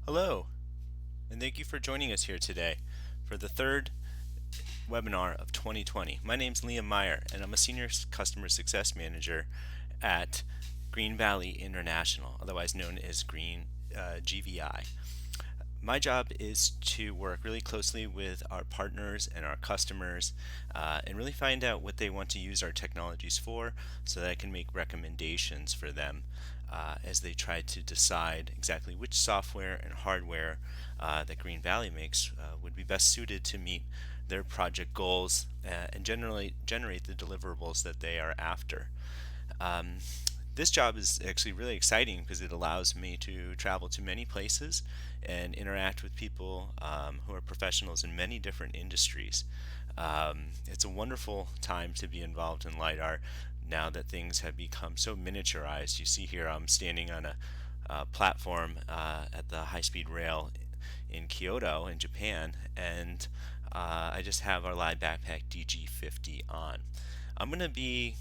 Hello, and thank you for joining us here today for the third webinar of 2020. My name's Liam Meyer, and I'm a Senior Customer Success Manager at Green Valley International, otherwise known as GVI. My job is to work really closely with our partners and our customers and really find out what they want to use our technologies for so that I can make recommendations for them as they try to decide exactly which software and hardware that Green Valley makes would be best suited to meet their project goals and generally generate the deliverables that they are after. Um, this job is actually really exciting because it allows me to travel to many places and interact with people who are professionals in many different industries. It's a wonderful time to be involved in LiDAR now that things have become so miniaturized. You see here I'm standing on a platform at the high-speed rail in Kyoto in Japan, and I just have our Live Backpack DG50 on. I'm going to be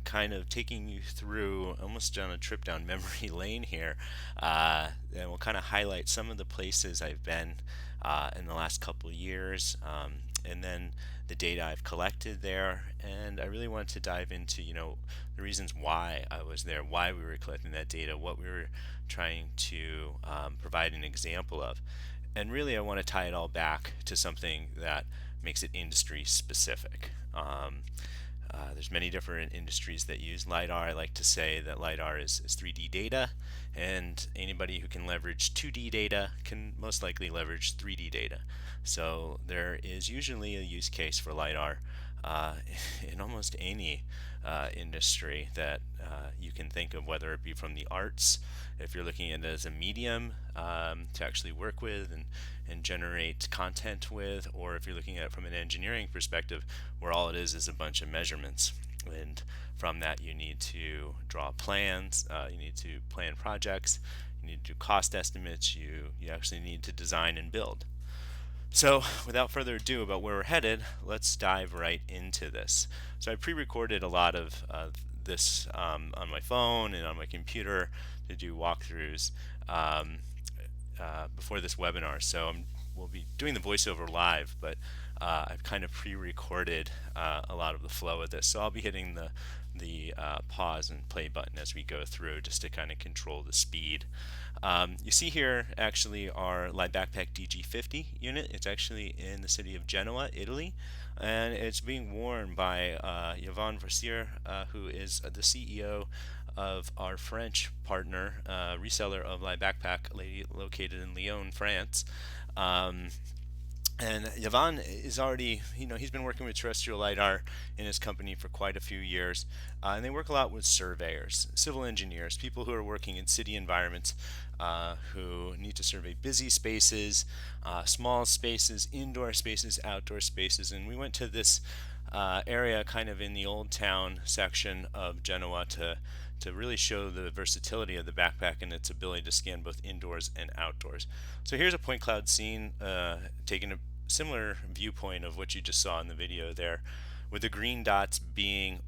kind of taking you through almost on a trip down memory lane here, and we'll kind of highlight some of the places I've been in the last couple of years, and then the data I've collected there. And I really want to dive into, the reasons why I was there, why we were collecting that data, what we were trying to provide an example of. And really, I want to tie it all back to something that makes it industry specific. There's many different industries that use LiDAR. I like to say that LiDAR is 3D data, and anybody who can leverage 2D data can most likely leverage 3D data. So there is usually a use case for LiDAR uh, in almost any industry that you can think of, whether it be from the arts, if you're looking at it as a medium to actually work with and generate content with, or if you're looking at it from an engineering perspective, where all it is a bunch of measurements. And from that, you need to draw plans, you need to plan projects, you need to do cost estimates, you actually need to design and build. So, without further ado about where we're headed, let's dive right into this. So, I pre-recorded a lot of this on my phone and on my computer to do walkthroughs before this webinar. So, we'll be doing the voiceover live, but I've kind of pre-recorded a lot of the flow of this. So, I'll be hitting the pause and play button as we go through just to kind of control the speed. You see here actually our Live Backpack DG50 unit. It's actually in the city of Genoa, Italy, and it's being worn by Yvonne Versier, who is the CEO of our French partner, reseller of Live Backpack, located in Lyon, France. Um, and Yvonne is already, he's been working with terrestrial LiDAR in his company for quite a few years. And they work a lot with surveyors, civil engineers, people who are working in city environments who need to survey busy spaces, small spaces, indoor spaces, outdoor spaces. And we went to this area kind of in the old town section of Genoa to really show the versatility of the backpack and its ability to scan both indoors and outdoors. So here's a point cloud scene taking a similar viewpoint of what you just saw in the video there, with the green dots being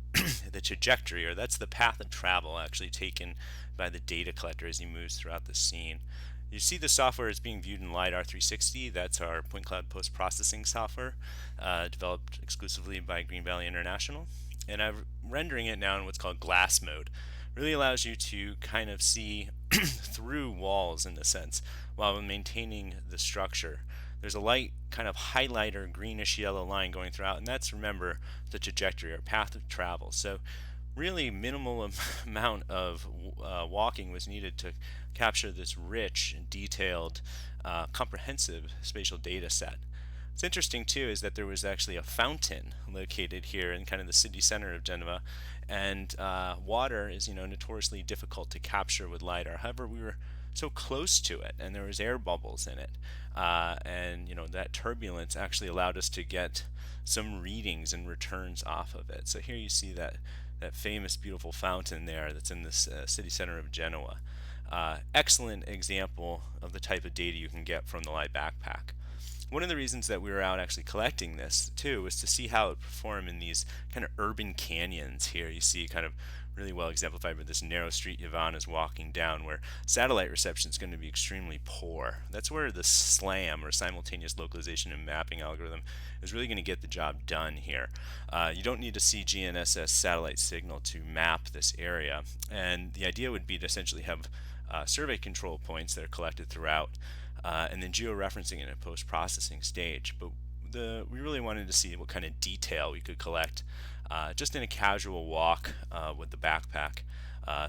the trajectory, or that's the path of travel actually taken by the data collector as he moves throughout the scene. You see the software is being viewed in LiDAR 360. That's our point cloud post-processing software developed exclusively by Green Valley International. And I'm rendering it now in what's called glass mode. Really allows you to kind of see through walls in a sense while maintaining the structure. There's a light kind of highlighter greenish yellow line going throughout, and that's, remember, the trajectory or path of travel. So really minimal amount of walking was needed to capture this rich, detailed, comprehensive spatial data set. What's interesting too is that there was actually a fountain located here in kind of the city center of Geneva, and water is notoriously difficult to capture with LiDAR. However, we were so close to it, and there was air bubbles in it, and that turbulence actually allowed us to get some readings and returns off of it. So here you see that famous beautiful fountain there that's in this city center of Genoa. Excellent example of the type of data you can get from the Live Backpack. One of the reasons that we were out actually collecting this too was to see how it would perform in these kind of urban canyons. Here you see kind of really well exemplified with this narrow street Yvonne is walking down, where satellite reception is going to be extremely poor. That's where the SLAM, or simultaneous localization and mapping algorithm, is really going to get the job done here. You don't need to see GNSS satellite signal to map this area, and the idea would be to essentially have survey control points that are collected throughout, and then georeferencing in a post-processing stage. But we really wanted to see what kind of detail we could collect just in a casual walk with the backpack,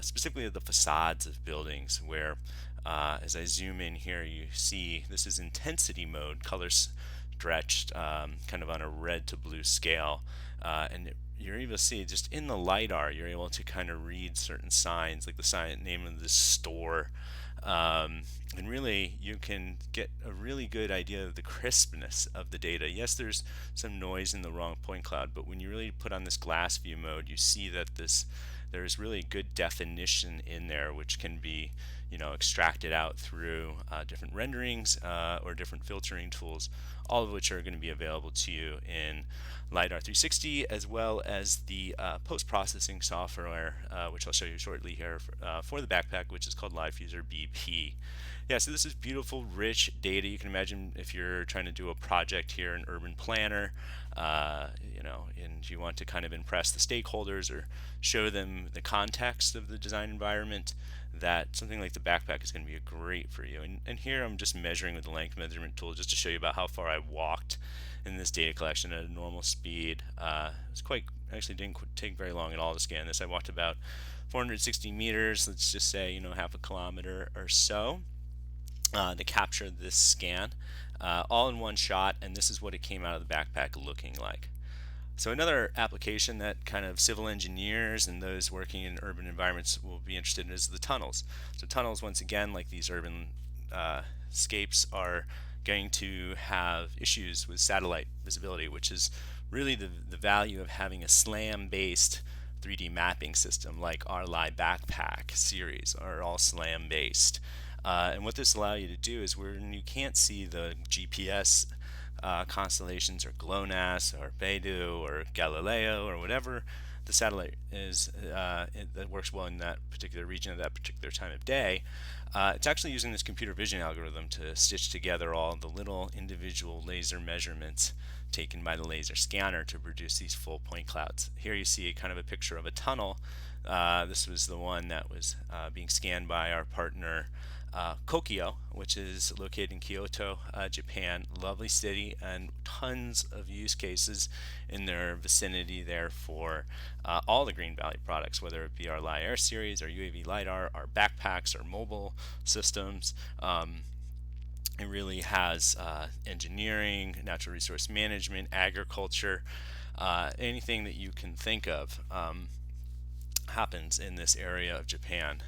specifically the facades of buildings, where as I zoom in here, you see this is intensity mode, colors stretched kind of on a red to blue scale, and you're able to see just in the LiDAR, you're able to kind of read certain signs, like the name of the store, and really you can get a really good idea of the crispness of the data. Yes, there's some noise in the wrong point cloud, but when you really put on this glass view mode, you see that there's really good definition in there, which can be extracted out through different renderings or different filtering tools, all of which are going to be available to you in LiDAR 360, as well as the post-processing software, which I'll show you shortly here for the backpack, which is called LiveFuser BP. Yeah, so this is beautiful, rich data. You can imagine if you're trying to do a project here in Urban Planner, and you want to kind of impress the stakeholders or show them the context of the design environment, that something like the backpack is going to be great for you. And here I'm just measuring with the length measurement tool just to show you about how far I walked in this data collection at a normal speed. Actually didn't take very long at all to scan this. I walked about 460 meters, let's just say, half a kilometer or so, to capture this scan, all in one shot, and this is what it came out of the backpack looking like. So another application that kind of civil engineers and those working in urban environments will be interested in is the tunnels. So tunnels, once again, like these urban scapes, are going to have issues with satellite visibility, which is really the value of having a SLAM-based 3D mapping system like our Live Backpack series are all SLAM based. And what this allows you to do is when you can't see the GPS constellations or GLONASS or Beidou or Galileo or whatever the satellite is that works well in that particular region at that particular time of day, it's actually using this computer vision algorithm to stitch together all the little individual laser measurements taken by the laser scanner to produce these full point clouds. Here you see kind of a picture of a tunnel. This was the one that was being scanned by our partner Kokyo, which is located in Kyoto, Japan. Lovely city, and tons of use cases in their vicinity there for all the Green Valley products, whether it be our Li-Air series, our UAV LiDAR, our backpacks, our mobile systems. It really has engineering, natural resource management, agriculture, anything that you can think of happens in this area of Japan.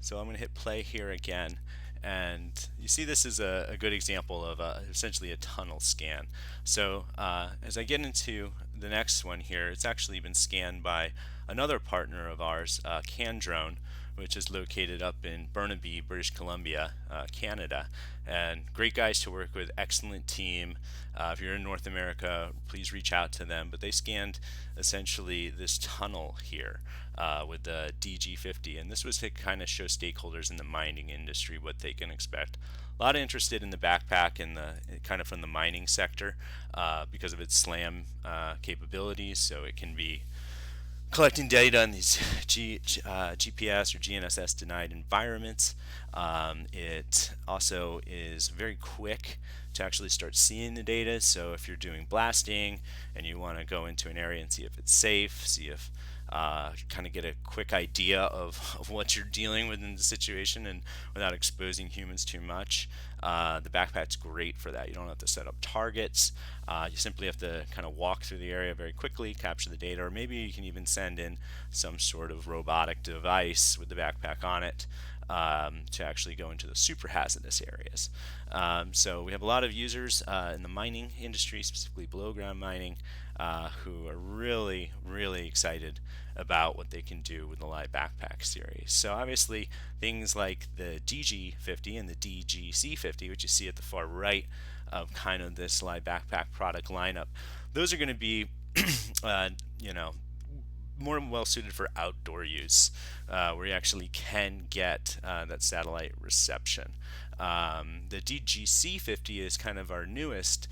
So I'm going to hit play here again, and you see this is a good example of essentially a tunnel scan. So as I get into the next one here, it's actually been scanned by another partner of ours, CanDrone, which is located up in Burnaby, British Columbia, Canada. And great guys to work with, excellent team. If you're in North America, please reach out to them. But they scanned essentially this tunnel here with the DG50, and this was to kind of show stakeholders in the mining industry what they can expect. A lot of interested in the backpack and the kind of from the mining sector because of its SLAM capabilities, so it can be collecting data in these GPS or GNSS denied environments. It also is very quick to actually start seeing the data, so if you're doing blasting and you want to go into an area and see if it's safe, see if kind of get a quick idea of what you're dealing with in the situation and without exposing humans too much. The backpack's great for that. You don't have to set up targets. You simply have to kind of walk through the area very quickly, capture the data, or maybe you can even send in some sort of robotic device with the backpack on it to actually go into the super hazardous areas. So we have a lot of users in the mining industry, specifically below ground mining, who are really, really excited about what they can do with the live backpack series. So obviously things like the DG50 and the DGC50, which you see at the far right of kind of this live backpack product lineup, those are going to be you know, more well suited for outdoor use, where you actually can get that satellite reception. The DGC50 is kind of our newest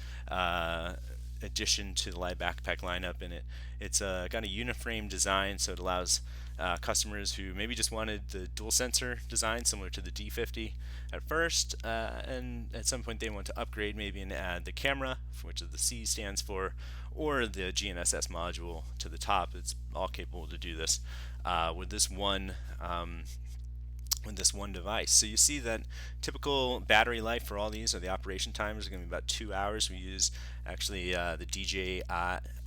addition to the live backpack lineup, and it's got a uniframe design, so it allows customers who maybe just wanted the dual sensor design similar to the D50 at first, and at some point they want to upgrade maybe and add the camera, which the C stands for, or the GNSS module to the top. It's all capable to do this with this one device. So you see that typical battery life for all these, or the operation times, are going to be about 2 hours. We use actually the DJI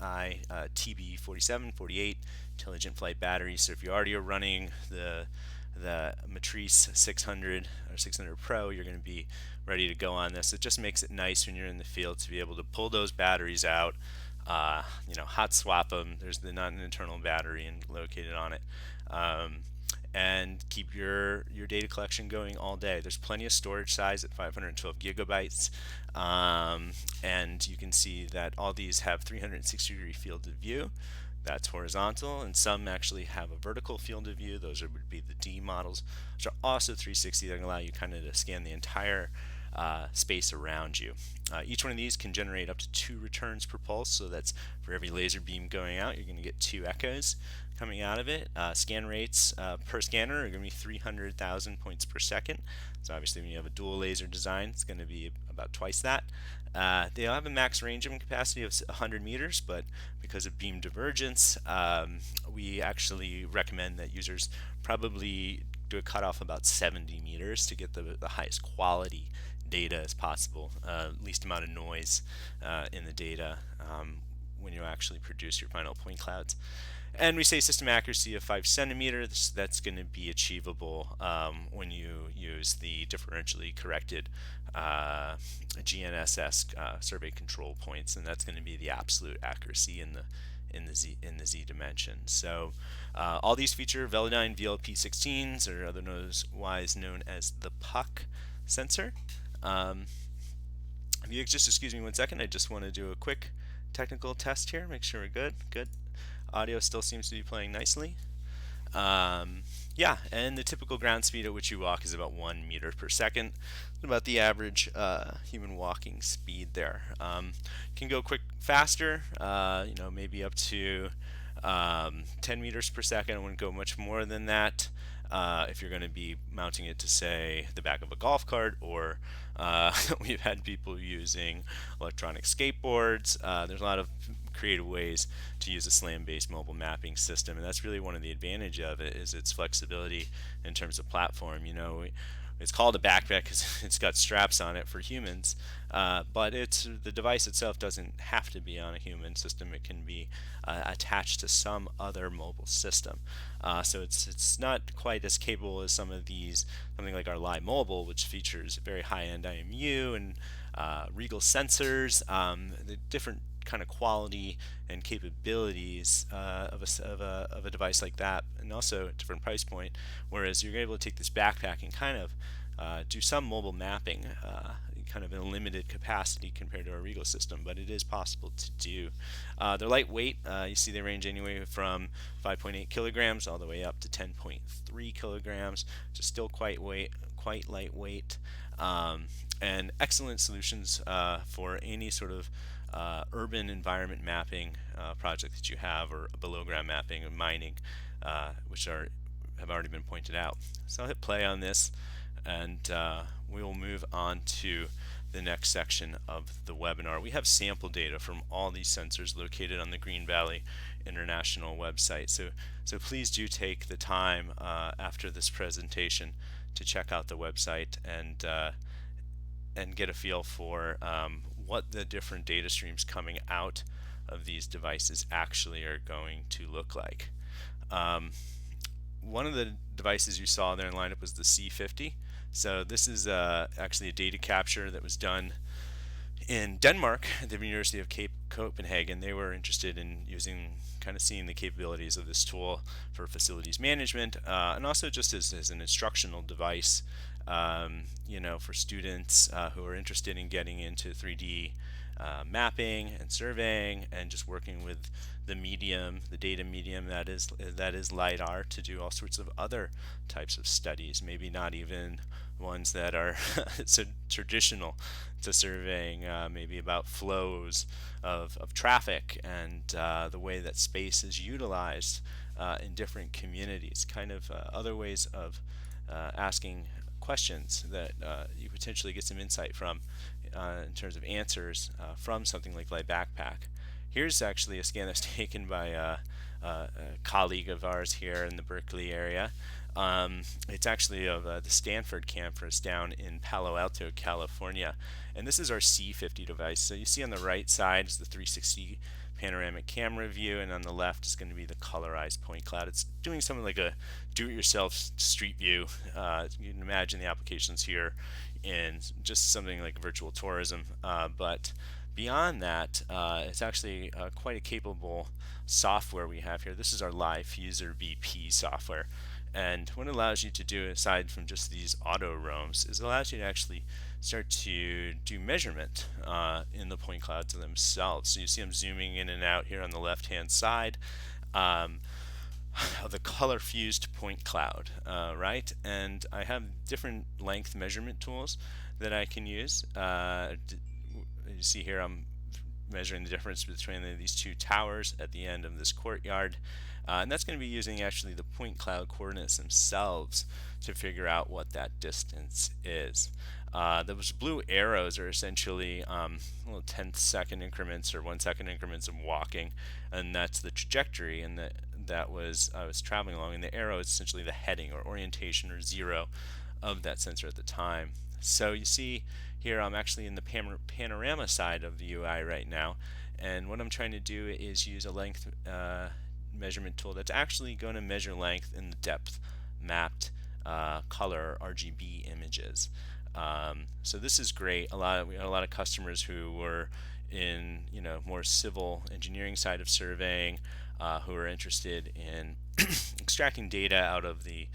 TB47, 48 intelligent flight batteries. So if you already are running the Matrice 600 or 600 Pro, you're going to be ready to go on this. It just makes it nice when you're in the field to be able to pull those batteries out, hot swap them. There's not an internal battery located on it. And keep your data collection going all day. There's plenty of storage size at 512 gigabytes, and you can see that all these have 360-degree field of view. That's horizontal, and some actually have a vertical field of view. Those would be the D models, which are also 360, that allow you kind of to scan the entire space around you. Each one of these can generate up to 2 returns per pulse, so that's for every laser beam going out, you're going to get 2 echoes coming out of it. Scan rates per scanner are going to be 300,000 points per second. So obviously when you have a dual laser design, it's going to be about twice that. They have a max range of capacity of 100 meters, but because of beam divergence, we actually recommend that users probably do a cutoff about 70 meters to get the highest quality data as possible, least amount of noise in the data when you actually produce your final point clouds. And we say system accuracy of 5 centimeters. That's going to be achievable when you use the differentially corrected GNSS survey control points, and that's going to be the absolute accuracy in the Z dimension. So all these feature Velodyne VLP16s, or otherwise known as the puck sensor. If you just excuse me 1 second, I just want to do a quick technical test here, make sure we're good. Good. Audio still seems to be playing nicely. Yeah, and the typical ground speed at which you walk is about 1 meter per second, about the average human walking speed there. Can go faster, maybe up to 10 meters per second. I wouldn't go much more than that. If you're going to be mounting it to, say, the back of a golf cart, or we've had people using electronic skateboards. There's a lot of creative ways to use a SLAM-based mobile mapping system, and that's really one of the advantage of it, is its flexibility in terms of platform. It's called a backpack because it's got straps on it for humans, but the device itself doesn't have to be on a human system. It can be attached to some other mobile system. So it's not quite as capable as something like our Live Mobile, which features very high-end IMU and Regal sensors, the different kind of quality and capabilities of a device like that, and also a different price point. Whereas you're able to take this backpack and kind of do some mobile mapping, kind of in a limited capacity compared to our Regal system, but it is possible to do. They're lightweight. You see they range anywhere from 5.8 kilograms all the way up to 10.3 kilograms, which is still quite lightweight, and excellent solutions for any sort of urban environment mapping project that you have, or below ground mapping and mining, which have already been pointed out. So I'll hit play on this, and we will move on to the next section of the webinar. We have sample data from all these sensors located on the Green Valley International website. So please do take the time after this presentation to check out the website and get a feel for what the different data streams coming out of these devices actually are going to look like. One of the devices you saw there in lineup was the C50. So this is actually a data capture that was done In Denmark, at the University of Cape Copenhagen, they were interested in using, kind of seeing the capabilities of this tool for facilities management, and also just as an instructional device, for students who are interested in getting into 3D mapping and surveying, and just working with the medium, the data medium that is LiDAR, to do all sorts of other types of studies. Maybe not even ones that are so traditional to surveying, maybe about flows of traffic, and the way that space is utilized in different communities. Kind of other ways of asking questions that you potentially get some insight from in terms of answers from something like Light Backpack. Here's actually a scan that's taken by a colleague of ours here in the Berkeley area. It's actually of the Stanford campus down in Palo Alto, California. And this is our C50 device. So you see on the right side is the 360 panoramic camera view, and on the left is going to be the colorized point cloud. It's doing something like a do-it-yourself street view. You can imagine the applications here in just something like virtual tourism, but beyond that, it's actually quite a capable software we have here. This is our Live Fuser BP software. And what it allows you to do, aside from just these auto roams, is it allows you to actually start to do measurement in the point clouds themselves. So you see I'm zooming in and out here on the left-hand side of the color fused point cloud, right? And I have different length measurement tools that I can use. You see here I'm measuring the difference between these two towers at the end of this courtyard. And that's going to be using actually the point cloud coordinates themselves to figure out what that distance is. Those blue arrows are essentially little tenth second increments or 1 second increments of walking, and that's the trajectory, and that was I was traveling along, and the arrow is essentially the heading or orientation or zero of that sensor at the time. So you see here I'm actually in the panorama side of the UI right now, and what I'm trying to do is use a length measurement tool that's actually going to measure length in the depth mapped color RGB images. So this is great. We had a lot of customers who were in more civil engineering side of surveying, who are interested in extracting data out of the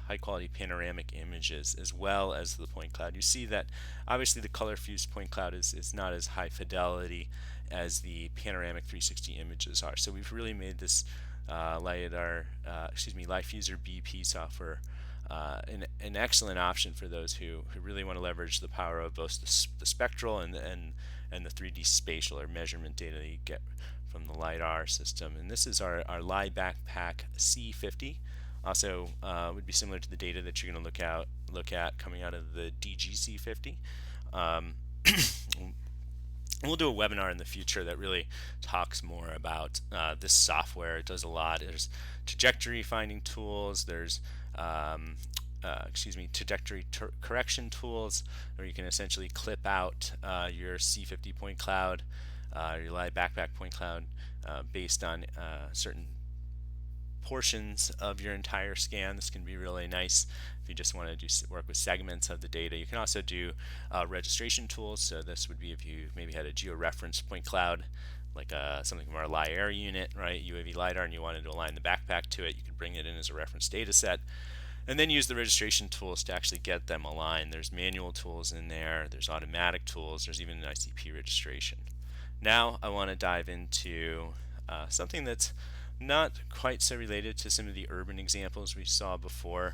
high quality panoramic images as well as the point cloud. You see that obviously the color fused point cloud is not as high fidelity as the panoramic 360 images are. So we've really made this Live Fuser BP software an excellent option for those who really want to leverage the power of both the spectral and the 3D spatial or measurement data that you get from the LiDAR system. And this is our Live Backpack C50. Also would be similar to the data that you're going to look at coming out of the DGC50. We'll do a webinar in the future that really talks more about this software. It does a lot. There's trajectory finding tools. There's trajectory correction tools, where you can essentially clip out your C50 point cloud, your Live Backpack point cloud, based on certain portions of your entire scan. This can be really nice if you just want to work with segments of the data. You can also do registration tools. So this would be if you maybe had a georeference point cloud, like something from our LiAir unit, right? UAV LiDAR, and you wanted to align the backpack to it. You could bring it in as a reference data set, and then use the registration tools to actually get them aligned. There's manual tools in there. There's automatic tools. There's even an ICP registration. Now I want to dive into something that's not quite so related to some of the urban examples we saw before.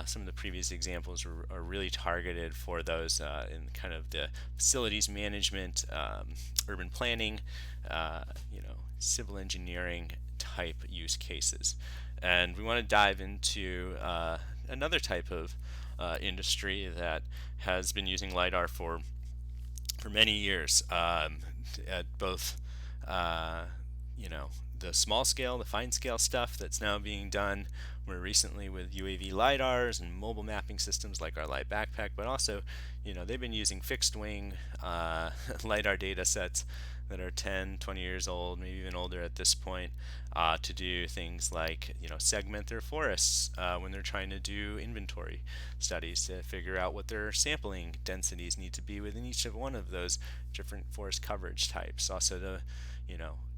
Some of the previous examples are really targeted for those in kind of the facilities management, urban planning, civil engineering type use cases. And we want to dive into another type of industry that has been using LiDAR for many years, at both the small scale, the fine scale stuff that's now being done. more recently with UAV lidars and mobile mapping systems like our Light Backpack, but also, they've been using fixed wing lidar data sets that are 10, 20 years old, maybe even older at this point, to do things like, segment their forests when they're trying to do inventory studies to figure out what their sampling densities need to be within each of one of those different forest coverage types. Also to,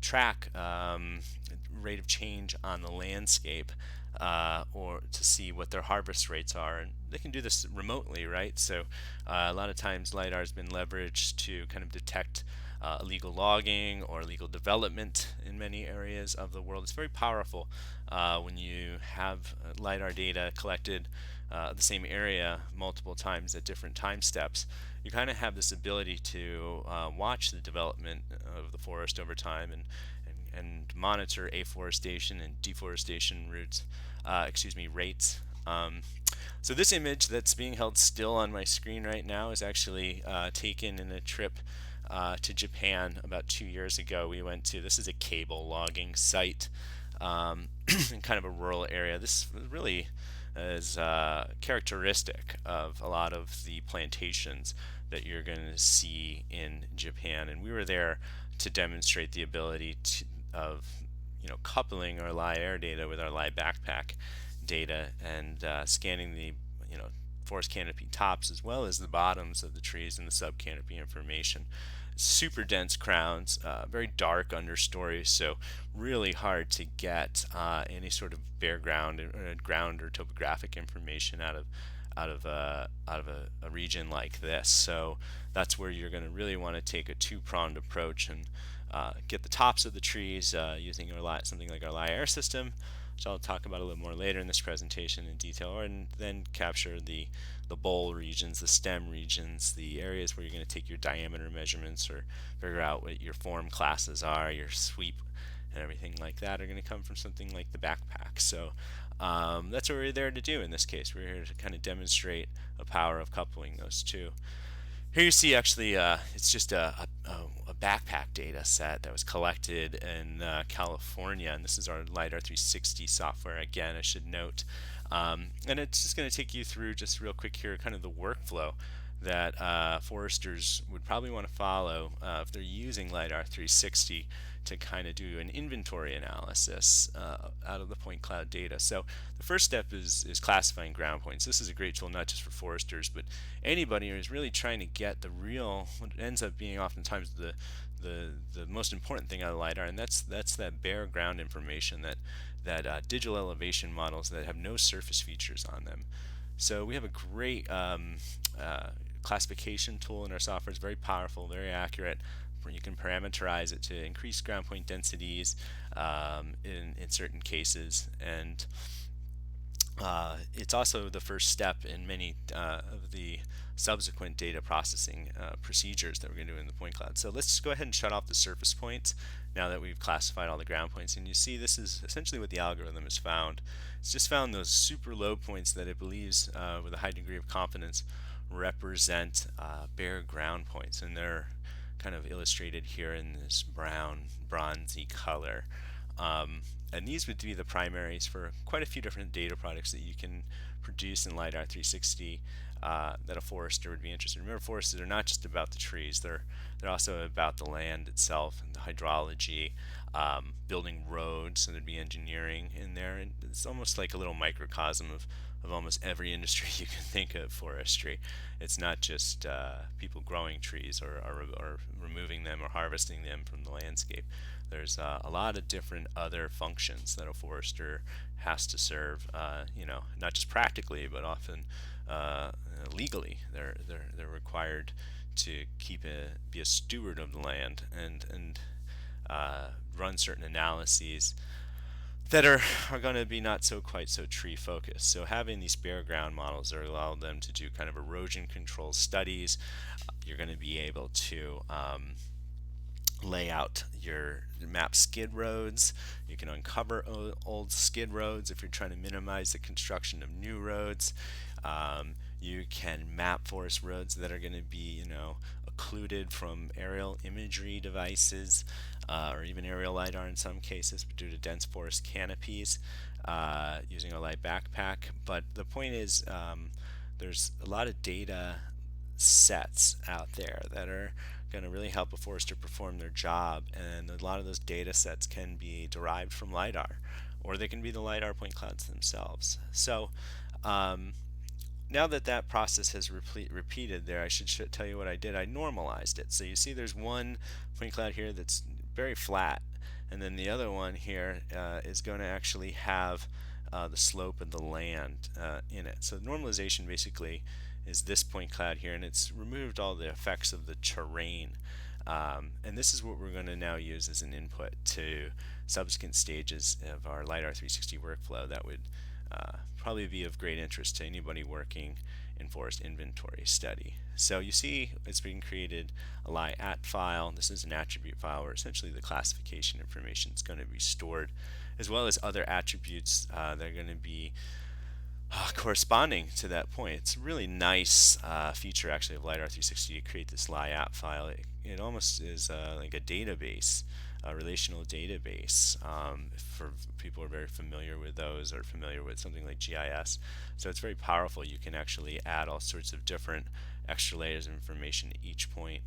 track rate of change on the landscape, or to see what their harvest rates are. And they can do this remotely, right? So a lot of times LiDAR has been leveraged to kind of detect illegal logging or illegal development in many areas of the world. It's very powerful when you have LiDAR data collected the same area multiple times at different time steps. You kind of have this ability to watch the development of the forest over time and monitor afforestation and deforestation rates. So this image that's being held still on my screen right now is actually taken in a trip to Japan about 2 years ago. We went to, this is a cable logging site in kind of a rural area. This really is characteristic of a lot of the plantations that you're going to see in Japan. And we were there to demonstrate the ability of coupling our LiAR data with our Live Backpack data and scanning the forest canopy tops as well as the bottoms of the trees and the subcanopy information. Super dense crowns, very dark understory, so really hard to get any sort of bare ground or topographic information out of a region like this. So that's where you're going to really want to take a two-pronged approach and get the tops of the trees using something like our LiAR system, which I'll talk about a little more later in this presentation in detail, and then capture the bowl regions, the stem regions, the areas where you're going to take your diameter measurements or figure out what your form classes are, your sweep and everything like that are going to come from something like the backpack. So that's what we're there to do in this case. We're here to kind of demonstrate the power of coupling those two. Here you see actually it's just a backpack data set that was collected in California, and this is our LiDAR 360 software again, I should note. And it's just going to take you through just real quick here kind of the workflow that foresters would probably want to follow if they're using LiDAR 360 to kind of do an inventory analysis out of the point cloud data. So the first step is classifying ground points. This is a great tool not just for foresters, but anybody who is really trying to get the real, what ends up being oftentimes the most important thing out of LiDAR, and that's that bare ground information, that digital elevation models that have no surface features on them. So we have a great classification tool in our software. It's very powerful, very accurate. You can parameterize it to increase ground point densities in certain cases, and it's also the first step in many of the subsequent data processing procedures that we're going to do in the point cloud. So let's just go ahead and shut off the surface points now that we've classified all the ground points, and you see this is essentially what the algorithm has found. It's just found those super low points that it believes with a high degree of confidence represent bare ground points, and they're kind of illustrated here in this brown bronzy color. And these would be the primaries for quite a few different data products that you can produce in LiDAR 360 that a forester would be interested in. Remember, forests are not just about the trees, they're also about the land itself and the hydrology, building roads, so there'd be engineering in there, and it's almost like a little microcosm of almost every industry you can think of forestry. It's not just people growing trees or removing them or harvesting them from the landscape. There's a lot of different other functions that a forester has to serve, not just practically, but often legally. They're required to be a steward of the land and run certain analyses that are going to be not quite so tree focused. So having these bare ground models are allow them to do kind of erosion control studies. You're going to be able to lay out your map skid roads. You can uncover old skid roads if you're trying to minimize the construction of new roads. You can map forest roads that are going to be, occluded from aerial imagery devices, or even aerial LiDAR in some cases, due to dense forest canopies, using a light backpack. But the point is, there's a lot of data sets out there that are going to really help a forester perform their job, and a lot of those data sets can be derived from LiDAR, or they can be the LiDAR point clouds themselves. So now that that process has repeated there, I should tell you what I did. I normalized it. So you see there's one point cloud here that's very flat, and then the other one here is going to actually have the slope of the land in it. So normalization basically is this point cloud here, and it's removed all the effects of the terrain. And this is what we're going to now use as an input to subsequent stages of our LiDAR 360 workflow that would probably be of great interest to anybody working in forest inventory study. So you see it's being created a lie-at file. This is an attribute file where essentially the classification information is going to be stored, as well as other attributes that are going to be corresponding to that point. It's a really nice feature actually of LiDAR 360 to create this lie-at file. It almost is like a database, a relational database, for people who are very familiar with those or familiar with something like GIS. So it's very powerful. You can actually add all sorts of different extra layers of information to each point,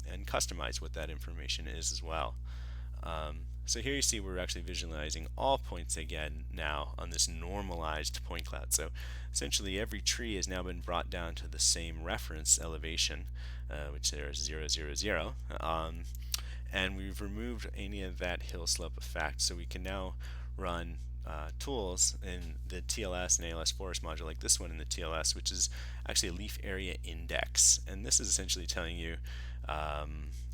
and customize what that information is as well. So here you see we're actually visualizing all points again now on this normalized point cloud. So essentially every tree has now been brought down to the same reference elevation, which there is 0, 0, 0. And we've removed any of that hill slope effect, so we can now run tools in the TLS and ALS forest module, like this one in the TLS, which is actually a leaf area index. And this is essentially telling you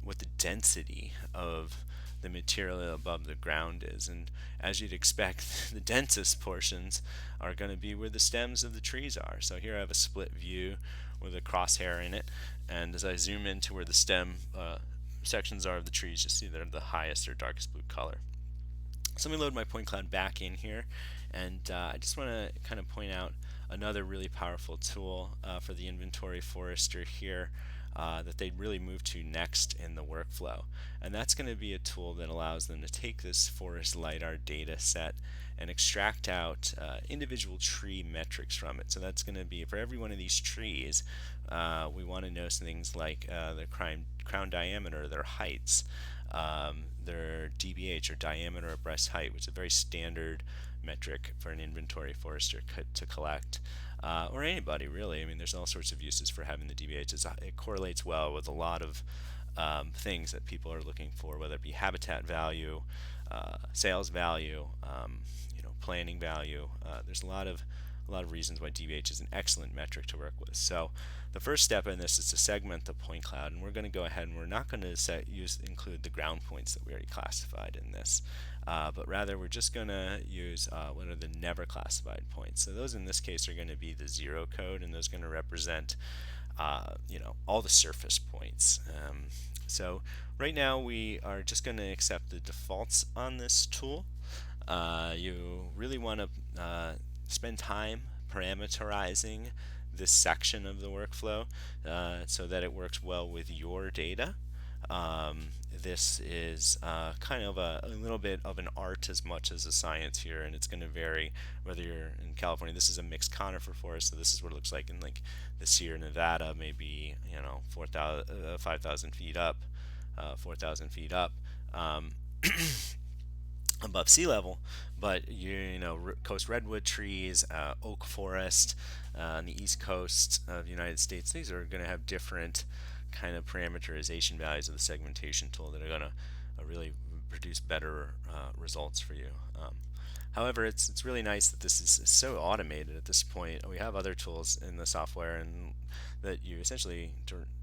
what the density of the material above the ground is. And as you'd expect, the densest portions are going to be where the stems of the trees are. So here I have a split view with a crosshair in it, and as I zoom into where the stem sections are of the trees, you see they're the highest or darkest blue color. So let me load my point cloud back in here, and I just want to kind of point out another really powerful tool for the inventory forester here that they'd really move to next in the workflow. And that's going to be a tool that allows them to take this forest LiDAR data set and extract out individual tree metrics from it. So that's going to be for every one of these trees, we want to know some things like the crown diameter, their heights, their DBH or diameter of breast height, which is a very standard metric for an inventory forester to collect. Or anybody really. I mean, there's all sorts of uses for having the DBH. It correlates well with a lot of things that people are looking for, whether it be habitat value, sales value, planning value. There's a lot of reasons why DBH is an excellent metric to work with. So the first step in this is to segment the point cloud, and we're going to go ahead and we're not going to include the ground points that we already classified in this, but rather we're just going to use what are the never classified points. So those in this case are going to be the 0 code, and those are going to represent all the surface points. So right now we are just going to accept the defaults on this tool. You really want to spend time parameterizing this section of the workflow so that it works well with your data. This is kind of a little bit of an art as much as a science here, and it's going to vary whether you're in California. This is a mixed conifer forest, so this is what it looks like in like the Sierra Nevada, maybe 5,000 feet up, 4,000 feet up. Above sea level, but coast redwood trees, oak forest on the east coast of the United States, these are going to have different kind of parameterization values of the segmentation tool that are going to really produce better results for you. However, it's really nice that this is so automated at this point. We have other tools in the software and that you essentially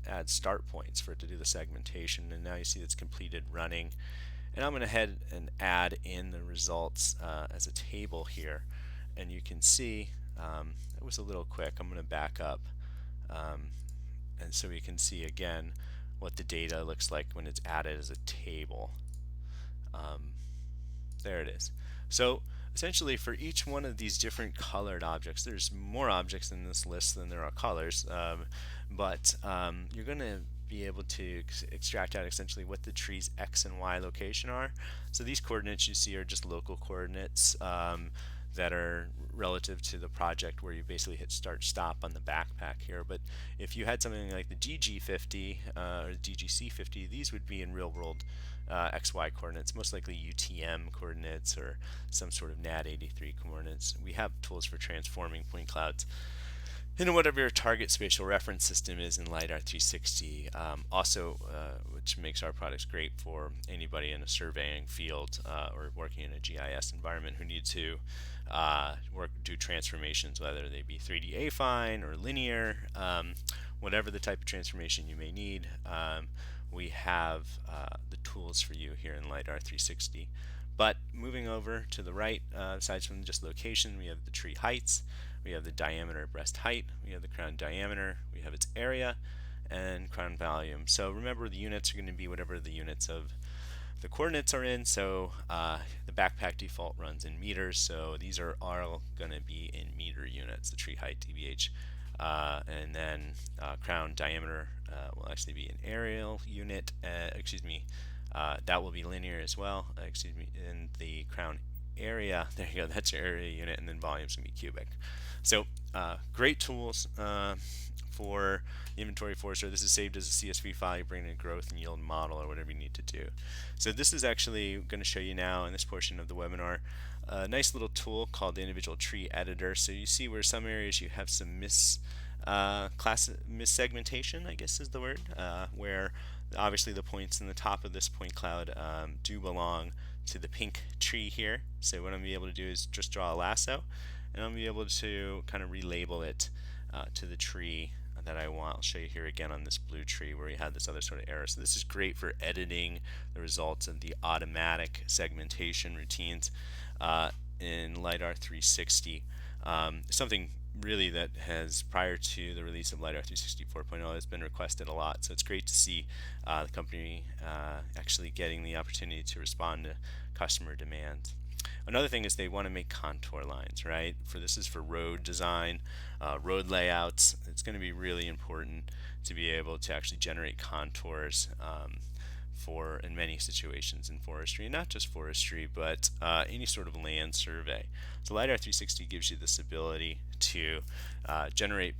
add start points for it to do the segmentation, and now you see it's completed running. And I'm going to head and add in the results as a table here, and you can see it was a little quick. I'm going to back up, and so we can see again what the data looks like when it's added as a table. There it is. So essentially for each one of these different colored objects, there's more objects in this list than there are colors, but you're going to be able to extract out essentially what the tree's X and Y location are. So these coordinates you see are just local coordinates that are relative to the project, where you basically hit start stop on the backpack here. But if you had something like the GG50 or the GGC50, these would be in real world XY coordinates, most likely UTM coordinates or some sort of NAD83 coordinates. We have tools for transforming point clouds into whatever your target spatial reference system is in LiDAR 360. Which makes our products great for anybody in a surveying field or working in a GIS environment who need to do transformations, whether they be 3D affine or linear, whatever the type of transformation you may need. We have the tools for you here in LiDAR 360. But moving over to the right, aside from just location, we have the tree heights, we have the diameter breast height, we have the crown diameter, we have its area, and crown volume. So remember, the units are going to be whatever the units of the coordinates are in. So the backpack default runs in meters, so these are all going to be in meter units, the tree height, dBH. And then crown diameter will actually be an aerial unit, that will be linear as well, and the crown area, there you go, that's your area unit, and then volume's going to be cubic. So great tools for the inventory forester. This is saved as a CSV file. You bring in a growth and yield model or whatever you need to do. So this is actually going to show you now in this portion of the webinar a nice little tool called the individual tree editor. So you see where some areas you have some missegmentation, I guess is the word, where obviously the points in the top of this point cloud do belong to the pink tree here. So what I'm going to be able to do is just draw a lasso, and I'm going to be able to kind of relabel it to the tree that I want. I'll show you here again on this blue tree where we had this other sort of error. So this is great for editing the results of the automatic segmentation routines in LiDAR 360. Something really that has, prior to the release of LiDAR 360 4.0, has been requested a lot. So it's great to see the company actually getting the opportunity to respond to customer demands. Another thing is they want to make contour lines, right? This is for road design, road layouts. It's going to be really important to be able to actually generate contours in many situations in forestry, and not just forestry, but any sort of land survey. So LiDAR 360 gives you this ability to generate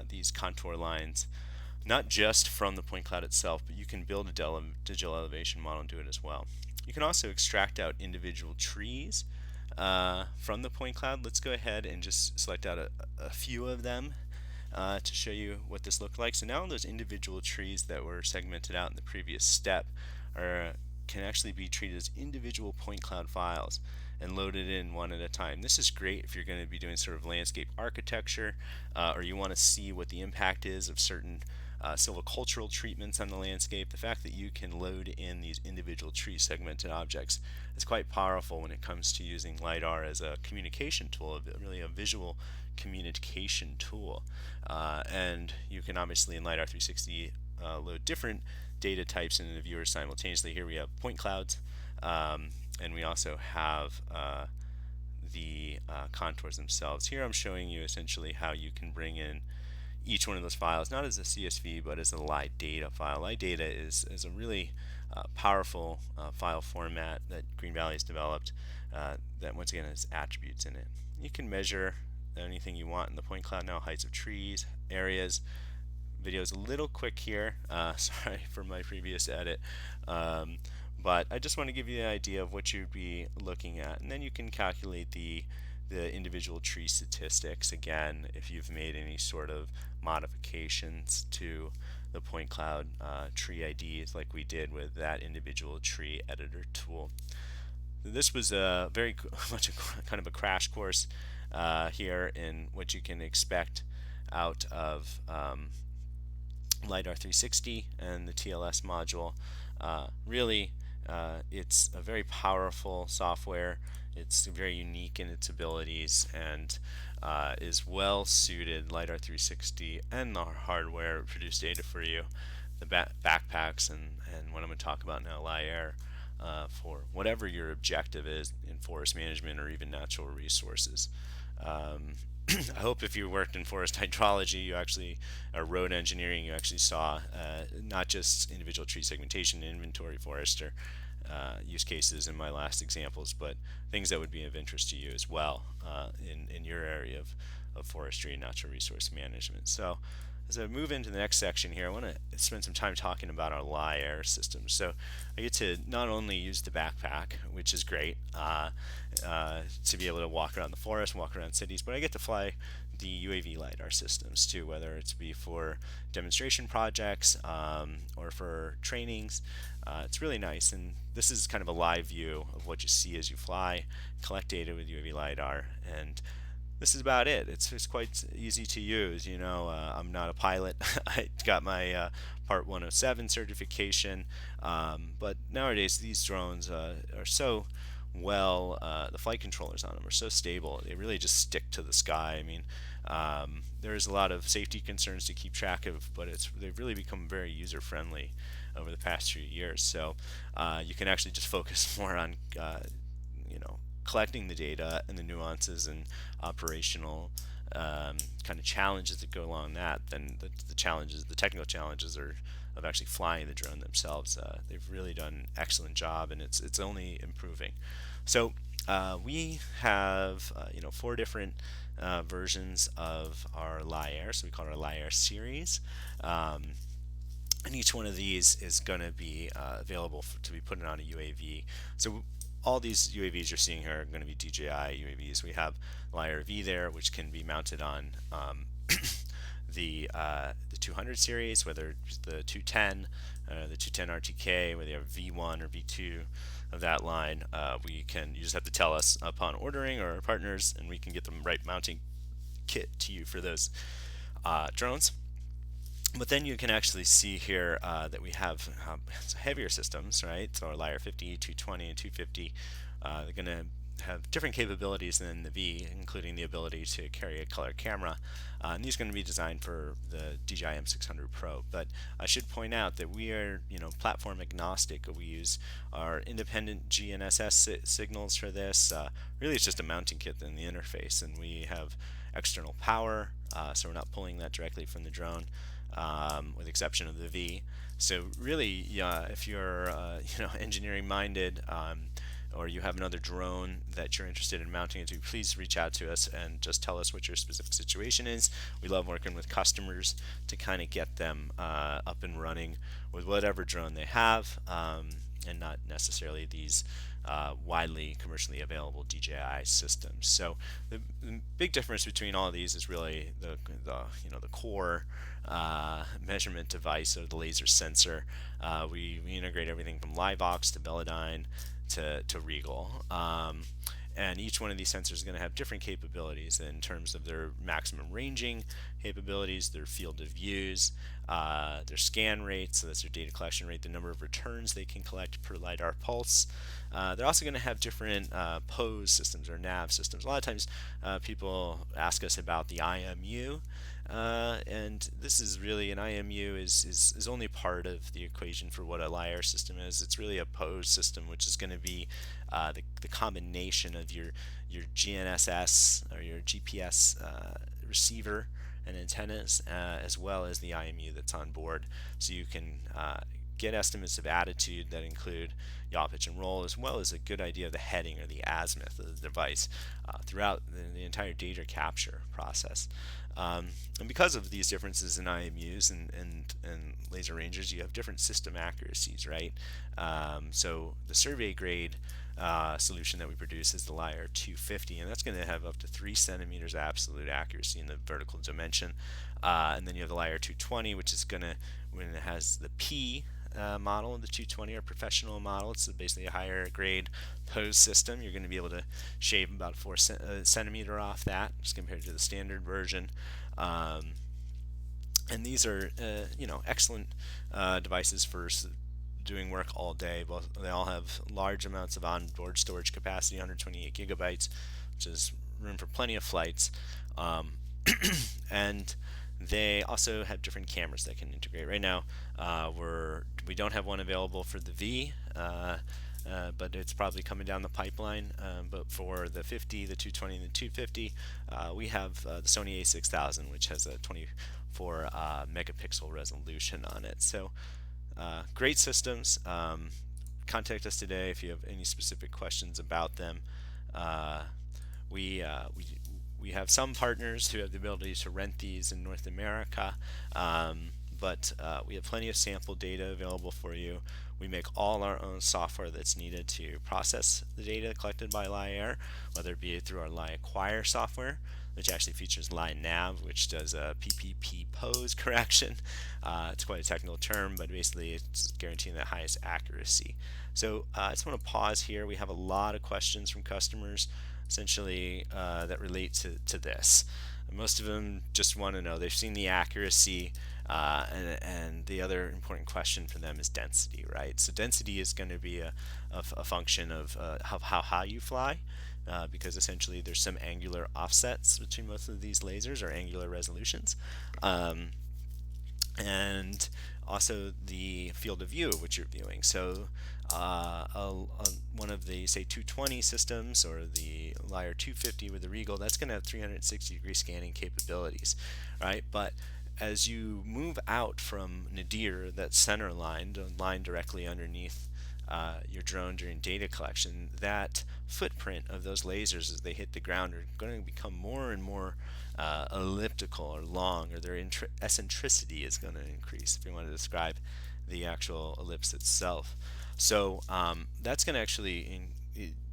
these contour lines, not just from the point cloud itself, but you can build a digital elevation model and do it as well. You can also extract out individual trees from the point cloud. Let's go ahead and just select out a few of them to show you what this looked like. So now those individual trees that were segmented out in the previous step can actually be treated as individual point cloud files and loaded in one at a time. This is great if you're going to be doing sort of landscape architecture or you want to see what the impact is of certain silvicultural treatments on the landscape. The fact that you can load in these individual tree segmented objects is quite powerful when it comes to using LiDAR as a communication tool, really a visual communication tool. And you can obviously in LiDAR 360 load different data types into the viewer simultaneously. Here we have point clouds, and we also have the contours themselves. Here I'm showing you essentially how you can bring in each one of those files, not as a CSV, but as a LiData file. LiData is a really powerful file format that Green Valley has developed that once again has attributes in it. You can measure anything you want in the point cloud now, heights of trees, areas. Video is a little quick here, sorry for my previous edit, but I just want to give you an idea of what you'd be looking at, and then you can calculate the individual tree statistics again if you've made any sort of modifications to the point cloud tree IDs like we did with that individual tree editor tool. This was very much kind of a crash course here in what you can expect out of LiDAR 360 and the TLS module. Really, it's a very powerful software. It's very unique in its abilities and is well suited. LiDAR 360 and our hardware produce data for you the backpacks and what I'm going to talk about now, LIAR, for whatever your objective is in forest management or even natural resources. I hope if you worked in forest hydrology, you actually, or road engineering, you actually saw not just individual tree segmentation and inventory forester use cases in my last examples, but things that would be of interest to you as well in your area of forestry and natural resource management. So as I move into the next section here, I want to spend some time talking about our LIAR system. So I get to not only use the backpack, which is great, to be able to walk around the forest, walk around cities, but I get to fly the UAV LiDAR systems too, whether it's be for demonstration projects or for trainings. It's really nice, and this is kind of a live view of what you see as you fly, collect data with UAV LiDAR, and this is about it. It's quite easy to use. I'm not a pilot. I got my Part 107 certification, but nowadays these drones are so the flight controllers on them are so stable. They really just stick to the sky. I mean, there's a lot of safety concerns to keep track of, but they've really become very user friendly over the past few years. So you can actually just focus more on collecting the data and the nuances and operational kind of challenges that go along that than the technical challenges are of actually flying the drone themselves. They've really done an excellent job, and it's only improving. So we have 4 different versions of our LIAR, so we call it our LIAR series. And each one of these is going to be available to be put on a UAV. So all these UAVs you're seeing here are going to be DJI UAVs. We have LIAR V there, which can be mounted on the 200 series, whether it's the 210, the 210 RTK, whether you have V1 or V2 of that line. You just have to tell us upon ordering, or our partners, and we can get the right mounting kit to you for those drones. But then you can actually see here that we have heavier systems, right? So our LIAR 50, 220, and 250, they're going to have different capabilities than the V, including the ability to carry a color camera. And these are going to be designed for the DJI M600 Pro. But I should point out that we are, platform agnostic. We use our independent GNSS signals for this. Really, it's just a mounting kit in the interface, and we have external power, so we're not pulling that directly from the drone. With the exception of the V. So really, if you're engineering minded, or you have another drone that you're interested in mounting it to, please reach out to us and just tell us what your specific situation is. We love working with customers to kind of get them up and running with whatever drone they have, and not necessarily these widely commercially available DJI systems. So the big difference between all of these is really the core measurement device, or the laser sensor. We integrate everything from LiveVox to Velodyne to Regal. And each one of these sensors is going to have different capabilities in terms of their maximum ranging capabilities, their field of views, their scan rates, so that's their data collection rate, the number of returns they can collect per LiDAR pulse. They're also going to have different pose systems or nav systems. A lot of times people ask us about the IMU, and this is really, an IMU is only part of the equation for what a LiDAR system is. It's really a pose system, which is going to be the combination of your GNSS or your GPS receiver and antennas, as well as the IMU that's on board, so you can get estimates of attitude that include yaw, pitch, and roll, as well as a good idea of the heading or the azimuth of the device throughout the entire data capture process. And because of these differences in IMUs and laser rangers, you have different system accuracies, right? So the survey grade solution that we produce is the LiAR 250, and that's going to have up to 3 centimeters absolute accuracy in the vertical dimension. And then you have the LiAR 220, which is going to, when it has the P model of the 220, or professional model, it's basically a higher grade pose system. You're going to be able to shave about 4 centimeter off that, just compared to the standard version. And these are excellent devices for doing work all day. They all have large amounts of onboard storage capacity, 128 gigabytes, which is room for plenty of flights. And They also have different cameras that can integrate. Right now, we don't have one available for the V, but it's probably coming down the pipeline. But for the 50, the 220, and the 250, we have the Sony A6000, which has a 24 megapixel resolution on it. So great systems. Contact us today if you have any specific questions about them. Uh, we, uh, we we have some partners who have the ability to rent these in North America, but we have plenty of sample data available for you. We make all our own software that's needed to process the data collected by LiAir, whether it be through our LiAcquire software, which actually features LiNav, which does a PPP pose correction. It's quite a technical term, but basically it's guaranteeing the highest accuracy. So I just want to pause here. We have a lot of questions from customers essentially that relate to this. Most of them just want to know, they've seen the accuracy, and the other important question for them is density, right? So density is going to be a function of how high you fly, because essentially there's some angular offsets between both of these lasers, or angular resolutions. And also the field of view of which you're viewing. So one of the, say, 220 systems, or the LiAir 250 with the Regal, that's going to have 360-degree scanning capabilities, right? But as you move out from nadir, that's center lined, line directly underneath your drone during data collection, that footprint of those lasers as they hit the ground are going to become more and more elliptical or long, or their eccentricity is going to increase, if you want to describe the actual ellipse itself. So that's going to actually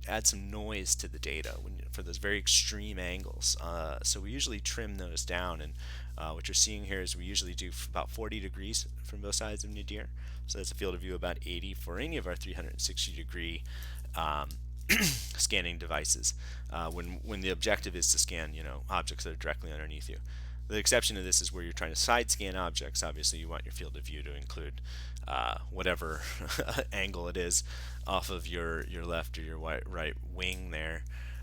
add some noise to the data for those very extreme angles. So we usually trim those down, and what you're seeing here is we usually do about 40 degrees from both sides of nadir. So that's a field of view about 80 for any of our 360-degree scanning devices, when the objective is to scan, objects that are directly underneath you. The exception to this is where you're trying to side scan objects. Obviously, you want your field of view to include whatever angle it is off of your left or your right wing there,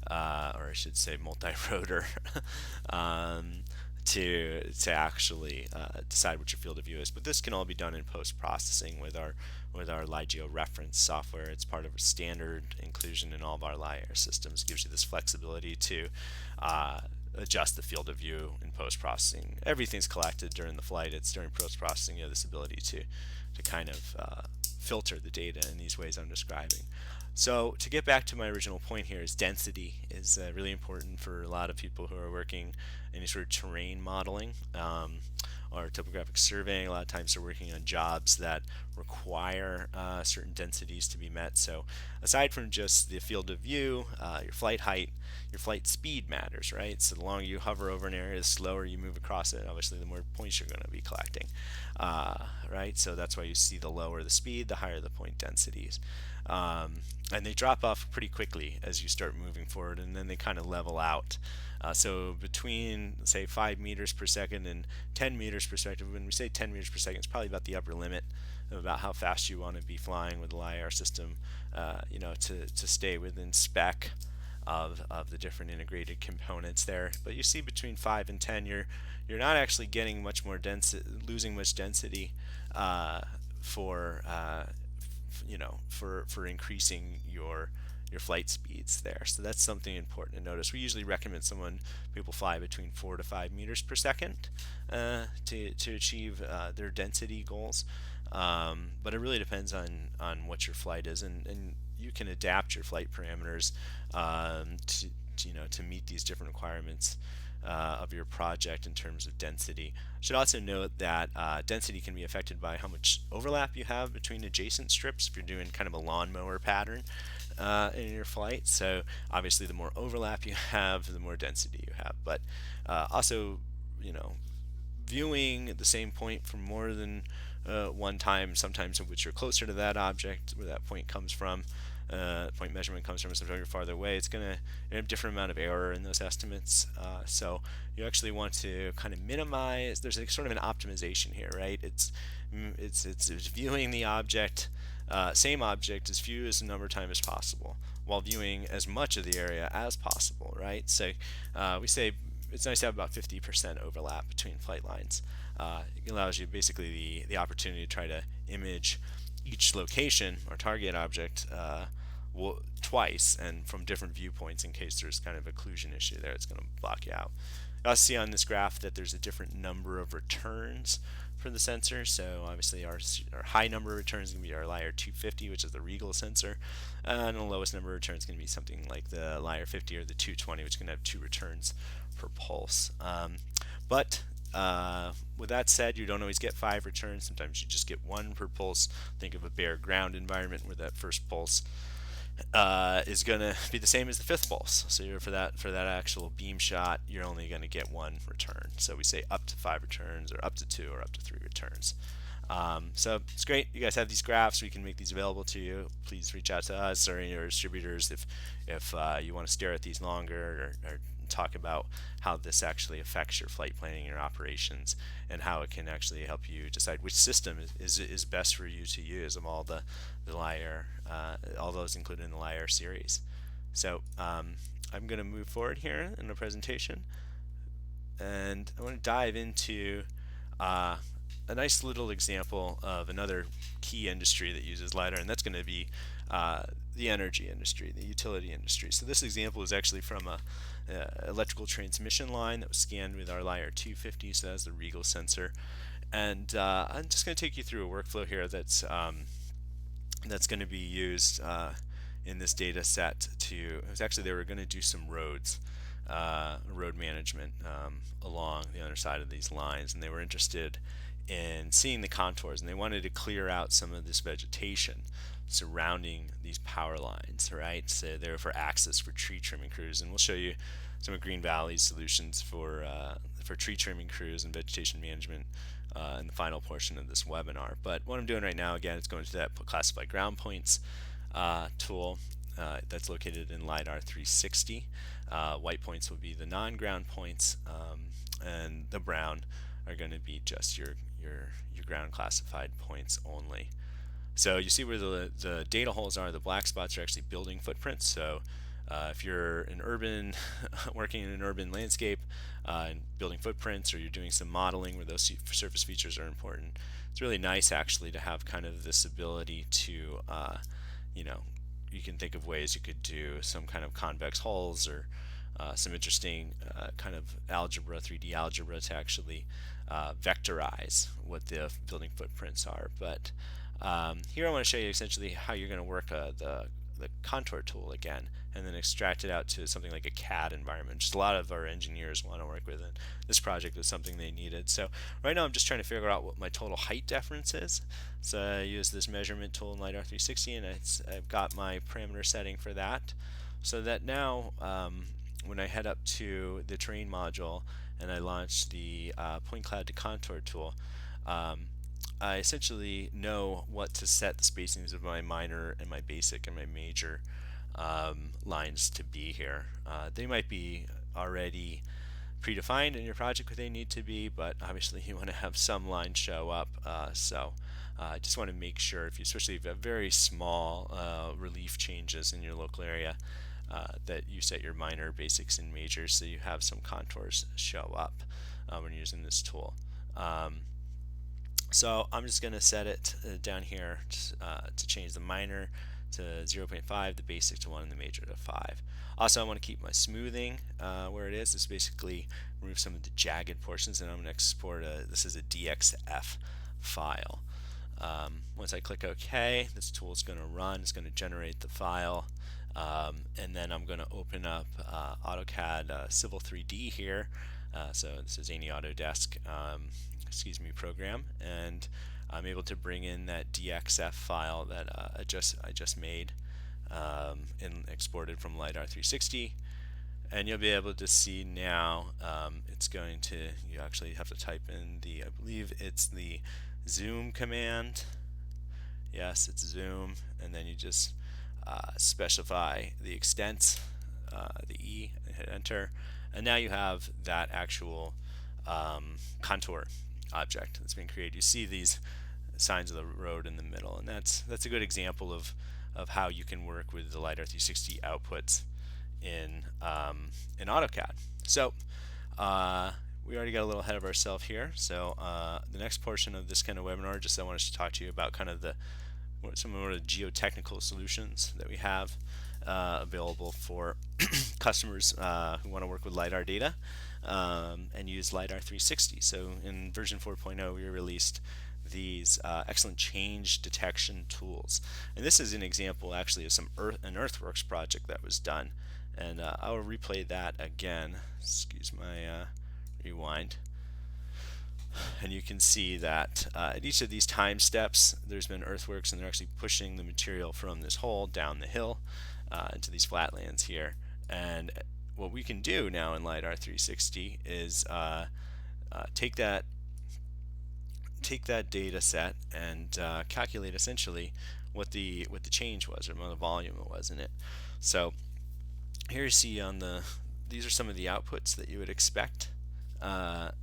or I should say multi-rotor, to actually decide what your field of view is. But this can all be done in post-processing with our LiGeo reference software. It's part of a standard inclusion in all of our LiAir systems. It gives you this flexibility to adjust the field of view in post-processing. Everything's collected during the flight. It's during post-processing you have this ability to kind of filter the data in these ways I'm describing. So to get back to my original point here, is density is really important for a lot of people who are working any sort of terrain modeling or topographic surveying. A lot of times they're working on jobs that require certain densities to be met. So aside from just the field of view, your flight height, your flight speed matters, right? So the longer you hover over an area, the slower you move across it, obviously the more points you're going to be collecting, right? So that's why you see the lower the speed, the higher the point densities. And they drop off pretty quickly as you start moving forward, and then they kind of level out. So between, say, 5 meters per second and 10 meters per second, when we say 10 meters per second, it's probably about the upper limit of about how fast you want to be flying with the LiAir system, to stay within spec of the different integrated components there. But you see between 5 and 10, you're not actually getting much more losing much density for increasing your flight speeds there. So that's something important to notice. We usually recommend people fly between 4 to 5 meters per second to achieve their density goals. But it really depends on what your flight is, and you can adapt your flight parameters to meet these different requirements of your project in terms of density. Should also note that density can be affected by how much overlap you have between adjacent strips if you're doing kind of a lawnmower pattern in your flight. So obviously the more overlap you have, the more density you have. But also, viewing the same point from more than one time, sometimes in which you're closer to that object, where that point comes from, point measurement comes from, sometimes you're farther away, it's going to have a different amount of error in those estimates. So you actually want to kind of minimize. There's a sort of an optimization here, right? It's viewing the object, same object, as few as number of times as possible, while viewing as much of the area as possible, right? So we say it's nice to have about 50% overlap between flight lines. It allows you basically the opportunity to try to image each location or target object twice and from different viewpoints in case there's kind of occlusion issue there. It's going to block you out. You also see on this graph that there's a different number of returns for the sensor. So obviously our high number of returns is going to be our Lyre 250, which is the Regal sensor, and the lowest number of returns is going to be something like the Lyre 50 or the 220, which is going to have 2 returns per pulse. But with that said, you don't always get 5 returns. Sometimes you just get 1 per pulse. Think of a bare ground environment where that first pulse is going to be the same as the 5th pulse. So for that actual beam shot, you're only going to get 1 return. So we say up to 5 returns, or up to 2, or up to 3 returns. So it's great. You guys have these graphs. We can make these available to you. Please reach out to us or any of our distributors if you want to stare at these longer or talk about how this actually affects your flight planning, your operations, and how it can actually help you decide which system is best for you to use of all the Lyre, all those included in the Lyre series. So I'm going to move forward here in the presentation, and I want to dive into a nice little example of another key industry that uses LiDAR, and that's going to be the energy industry, the utility industry. So this example is actually from a electrical transmission line that was scanned with our Lyre 250, so that's the Regal sensor. And I'm just going to take you through a workflow here that's going to be used in this data set they were going to do some road management along the other side of these lines, and they were interested in seeing the contours, and they wanted to clear out some of this vegetation surrounding these power lines, right? So they're for access for tree trimming crews, and we'll show you some of Green Valley's solutions for tree trimming crews and vegetation management in the final portion of this webinar. But what I'm doing right now, again, is going to that classify ground points tool that's located in LiDAR 360. White points will be the non-ground points, and the brown are going to be just your ground classified points only. So you see where the data holes are. The black spots are actually building footprints. So if you're an urban working in an urban landscape and building footprints, or you're doing some modeling where those surface features are important, it's really nice actually to have kind of this ability to you can think of ways you could do some kind of convex hulls or some interesting kind of algebra, 3D algebra, to actually vectorize what the building footprints are. But here I want to show you essentially how you're going to work the contour tool again, and then extract it out to something like a CAD environment. Just a lot of our engineers want to work with it. This project was something they needed. So right now I'm just trying to figure out what my total height difference is. So I use this measurement tool in LiDAR 360, and I've got my parameter setting for that. So that now when I head up to the terrain module and I launch the point cloud to contour tool, I essentially know what to set the spacings of my minor and my basic and my major lines to be here. They might be already predefined in your project where they need to be, but obviously you want to have some lines show up. So I just want to make sure, especially if you have very small relief changes in your local area, that you set your minor, basics, and majors so you have some contours show up when you're using this tool. So I'm just going to set it down here to change the minor to 0.5, the basic to 1, and the major to 5. Also, I want to keep my smoothing where it is. This basically remove some of the jagged portions, and I'm going to export this is a DXF file. Once I click OK, this tool is going to run. It's going to generate the file, and then I'm going to open up AutoCAD Civil3d here. So this is any Autodesk program, and I'm able to bring in that DXF file that I just made and exported from LiDAR 360, and you'll be able to see now you actually have to type in I believe it's the zoom command. Yes, it's zoom, and then you just specify the extent, the E, and hit enter, and now you have that actual contour object that's been created. You see these signs of the road in the middle, and that's a good example of how you can work with the LiDAR 360 outputs in AutoCAD. So We already got a little ahead of ourselves here. So the next portion of this kind of webinar, just I wanted to talk to you about kind of some of the geotechnical solutions that we have available for customers who want to work with LiDAR data and use LiDAR 360. So in version 4.0, we released these excellent change detection tools. And this is an example actually of an earthworks project that was done. And I'll replay that again. Excuse my rewind. And you can see that at each of these time steps there's been earthworks, and they're actually pushing the material from this hole down the hill into these flatlands here. And what we can do now in LiDAR 360 is take that data set and calculate essentially what the change was, or what the volume it was in it. So here you see these are some of the outputs that you would expect out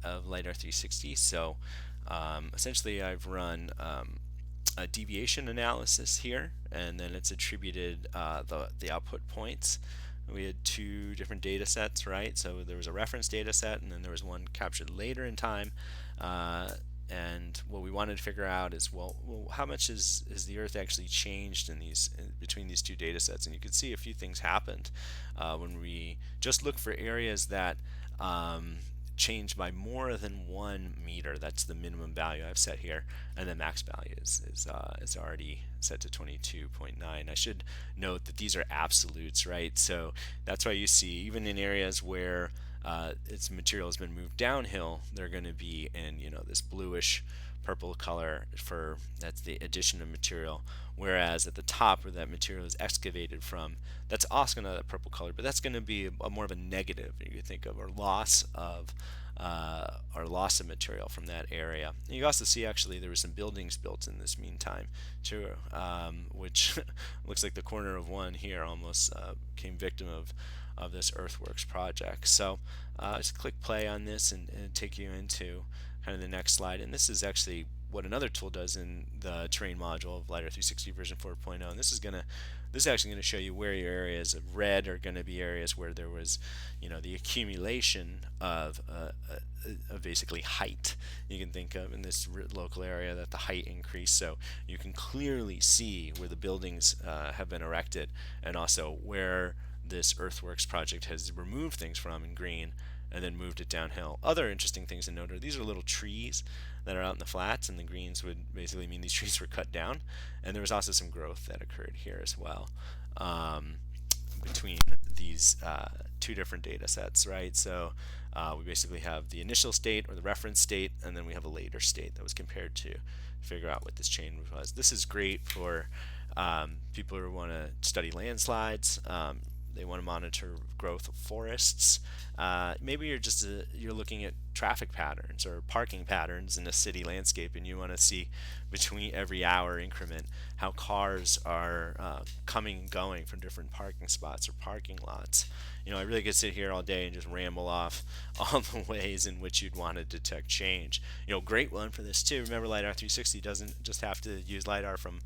of LiDAR 360. So essentially I've run a deviation analysis here, and then it's attributed the output points. We had two different data sets, right? So there was a reference data set, and then there was one captured later in time. And what we wanted to figure out is, well how much is the Earth actually changed between these two data sets? And you can see a few things happened when we just look for areas that change by more than 1 meter. That's the minimum value I've set here, and the max value is already set to 22.9. I should note that these are absolutes, right? So that's why you see even in areas where its material has been moved downhill, they're going to be in this bluish purple color that's the addition of material, whereas at the top where that material is excavated from, that's also going to have that purple color, but that's going to be more of a negative, you could think of, or loss of material from that area. And you also see actually there were some buildings built in this meantime too, which looks like the corner of one here almost became victim of this earthworks project. So just click play on this and take you into kind of the next slide. And this is actually what another tool does in the terrain module of LiDAR 360 version 4.0. And this is actually going to show you where your areas of red are going to be areas where there was the accumulation of basically height. You can think of in this local area that the height increased, so you can clearly see where the buildings have been erected, and also where this earthworks project has removed things from in green and then moved it downhill. Other interesting things to note are these are little trees that are out in the flats, and the greens would basically mean these trees were cut down, and there was also some growth that occurred here as well between these two different data sets, right? So we basically have the initial state or the reference state, and then we have a later state that was compared to figure out what this change was. This is great for people who want to study landslides. They want to monitor growth of forests. Maybe you're looking at traffic patterns or parking patterns in a city landscape, and you want to see between every hour increment how cars are coming and going from different parking spots or parking lots. I really could sit here all day and just ramble off all the ways in which you'd want to detect change. Great one for this too. Remember, LiDAR 360 doesn't just have to use LiDAR from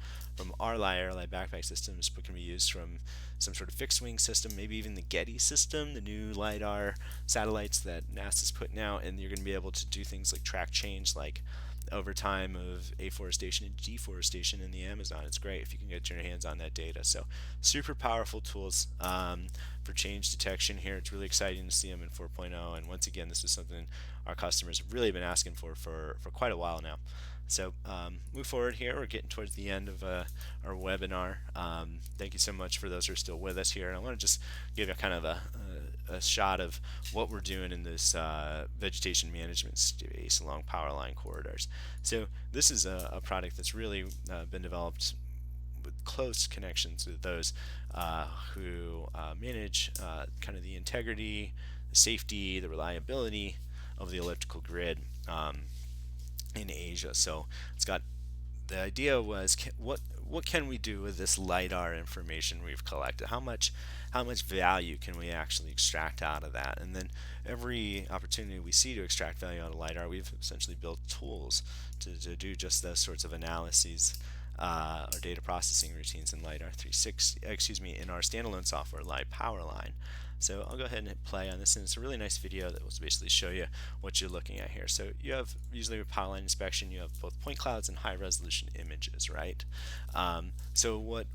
our LiDAR backpack systems, but can be used from some sort of fixed wing system, maybe even the Getty system, the new LiDAR satellites that NASA's putting out, and you're going to be able to do things like track change, like over time of afforestation and deforestation in the Amazon. It's great if you can get your hands on that data. So super powerful tools for change detection here. It's really exciting to see them in 4.0, and once again, this is something our customers have really been asking for quite a while now. So move forward here. We're getting towards the end of our webinar. Thank you so much for those who are still with us here. And I want to just give you kind of a shot of what we're doing in this vegetation management space along power line corridors. So this is a product that's really been developed with close connections with those who manage kind of the integrity, the safety, the reliability of the electrical grid in Asia. So the idea was, what can we do with this LiDAR information we've collected? How much value can we actually extract out of that? And then every opportunity we see to extract value out of LiDAR, we've essentially built tools to do just those sorts of analyses or data processing routines in LiDAR 360, in our standalone software, Powerline. So I'll go ahead and hit play on this, and it's a really nice video that will basically show you what you're looking at here. So you have, usually with power line inspection, you have both point clouds and high resolution images, right? So what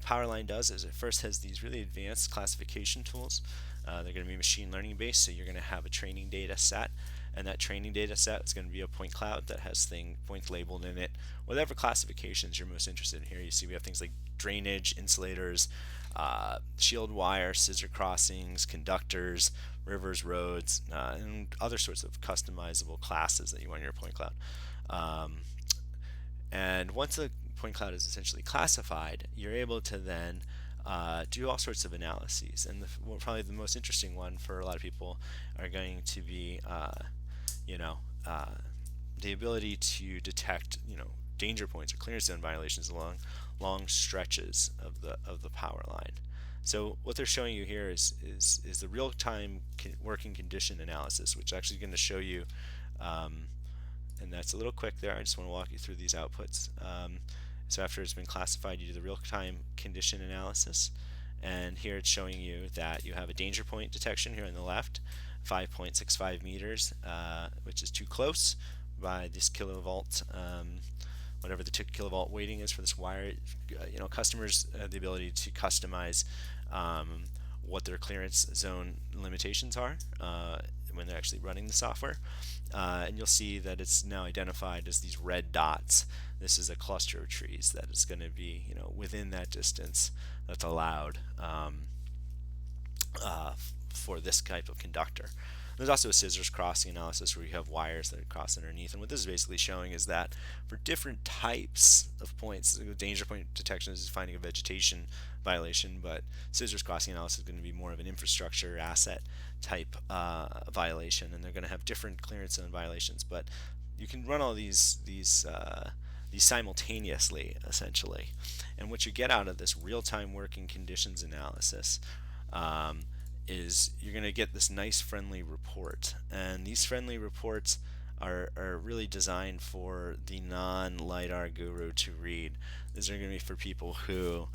power line does is it first has these really advanced classification tools. They're going to be machine learning based, so you're going to have a training data set, and that training data set is going to be a point cloud that has points labeled in it, whatever classifications you're most interested in. Here you see we have things like drainage, insulators, shield wire, scissor crossings, conductors, rivers, roads, and other sorts of customizable classes that you want in your point cloud. And once the point cloud is essentially classified, you're able to then do all sorts of analyses. And probably the most interesting one for a lot of people are going to be, you know, the ability to detect, danger points or clearance zone violations along long stretches of the power line. So what they're showing you here is the real-time working condition analysis, which is actually going to show you, and that's a little quick there. I just want to walk you through these outputs. So after it's been classified, you do the real-time condition analysis, and here it's showing you that you have a danger point detection here on the left, 5.65 meters, which is too close by this kilovolt, whatever the 2 kilovolt weighting is for this wire. Customers have the ability to customize what their clearance zone limitations are when they're actually running the software. And you'll see that it's now identified as these red dots. This is a cluster of trees that is going to be, within that distance that's allowed for this type of conductor. There's also a scissors crossing analysis where you have wires that cross underneath, and what this is basically showing is that for different types of points, the danger point detection is finding a vegetation violation, but scissors crossing analysis is going to be more of an infrastructure asset type violation, and they're going to have different clearance zone violations. But you can run all these simultaneously, essentially, and what you get out of this real-time working conditions analysis is you're going to get this nice friendly report, and these friendly reports are really designed for the non-LiDAR guru to read. These are going to be for people who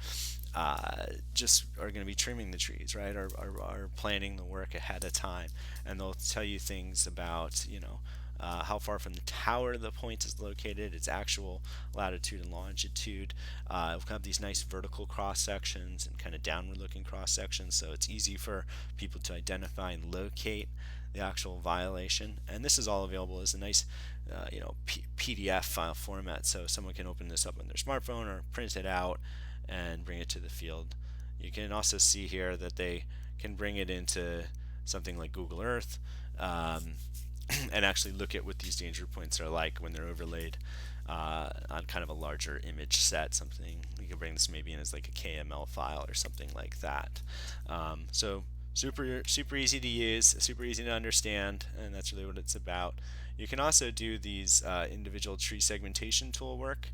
just are going to be trimming the trees, right, are planning the work ahead of time, and they'll tell you things about, how far from the tower the point is located, its actual latitude and longitude. We'll have these nice vertical cross sections and kind of downward looking cross sections, so it's easy for people to identify and locate the actual violation. And this is all available as a nice PDF file format, so someone can open this up on their smartphone or print it out and bring it to the field. You can also see here that they can bring it into something like Google Earth, and actually look at what these danger points are like when they're overlaid on kind of a larger image set. Something you can bring this maybe in as like a KML file or something like that. So super easy to use, super easy to understand, and that's really what it's about. You can also do these individual tree segmentation tool work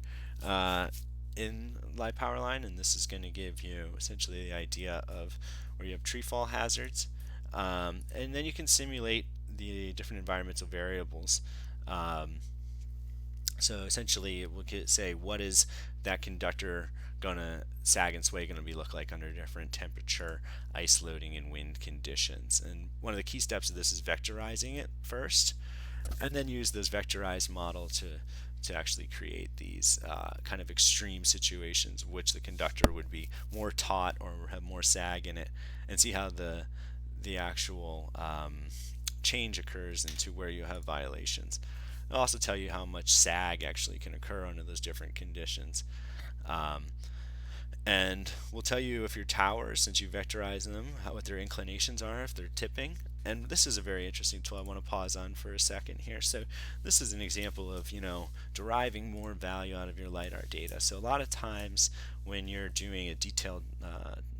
in LiPowerline, and this is going to give you essentially the idea of where you have tree fall hazards, and then you can simulate the different environmental variables. So essentially it will say what is that conductor gonna sag and sway gonna look like under different temperature, ice loading, and wind conditions. And one of the key steps of this is vectorizing it first, and then use this vectorized model to actually create these kind of extreme situations which the conductor would be more taut or have more sag in it, and see how the actual change occurs into where you have violations. It'll also tell you how much sag actually can occur under those different conditions. And we'll tell you if your towers, since you vectorize them, what their inclinations are, if they're tipping. And this is a very interesting tool I want to pause on for a second here. So this is an example of, deriving more value out of your LiDAR data. So a lot of times when you're doing a detailed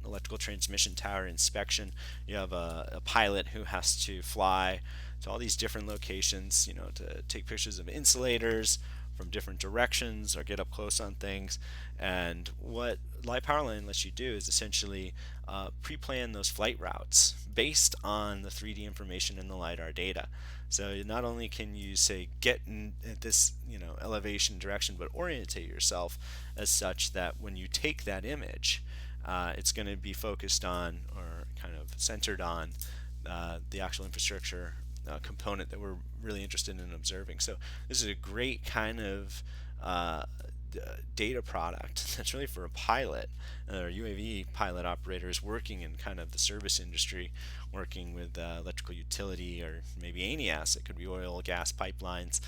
electrical transmission tower inspection, you have a pilot who has to fly to all these different locations, to take pictures of insulators from different directions or get up close on things. And what LiPowerline lets you do is essentially pre-plan those flight routes based on the 3D information in the LiDAR data. So not only can you say get in at this elevation direction, but orientate yourself as such that when you take that image, it's going to be focused on or kind of centered on the actual infrastructure component that we're really interested in observing. So this is a great kind of data product that's really for a pilot or UAV pilot operators working in kind of the service industry, working with electrical utility or maybe any asset, could be oil, gas pipelines.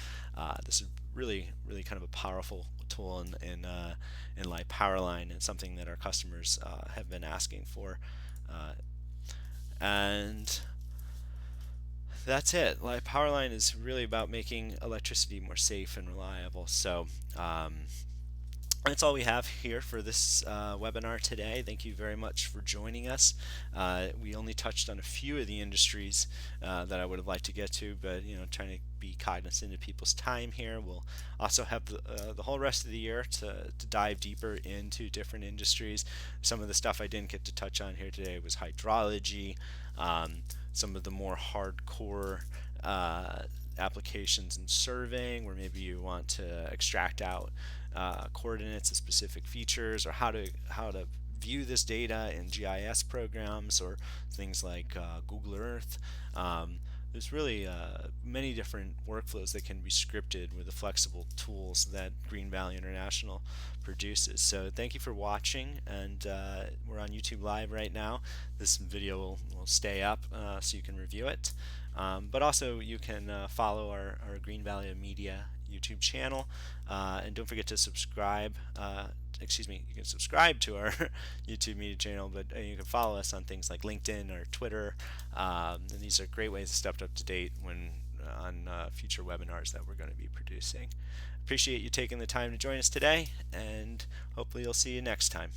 This is really kind of a powerful tool in live power line, and something that our customers have been asking for. And that's it. Live power line is really about making electricity more safe and reliable. So that's all we have here for this webinar today. Thank you very much for joining us. We only touched on a few of the industries that I would have liked to get to, but trying to be cognizant of people's time here. We'll also have the whole rest of the year to dive deeper into different industries. Some of the stuff I didn't get to touch on here today was hydrology, some of the more hardcore applications in surveying, where maybe you want to extract out coordinates of specific features, or how to view this data in GIS programs, or things like Google Earth. There's really many different workflows that can be scripted with the flexible tools that Green Valley International produces. So thank you for watching, and we're on YouTube Live right now. This video will stay up so you can review it. But also you can follow our Green Valley Media YouTube channel, and don't forget to subscribe. You can subscribe to our YouTube media channel, but you can follow us on things like LinkedIn or Twitter, and these are great ways to stay up to date on future webinars that we're going to be producing. Appreciate you taking the time to join us today, and hopefully you'll see you next time.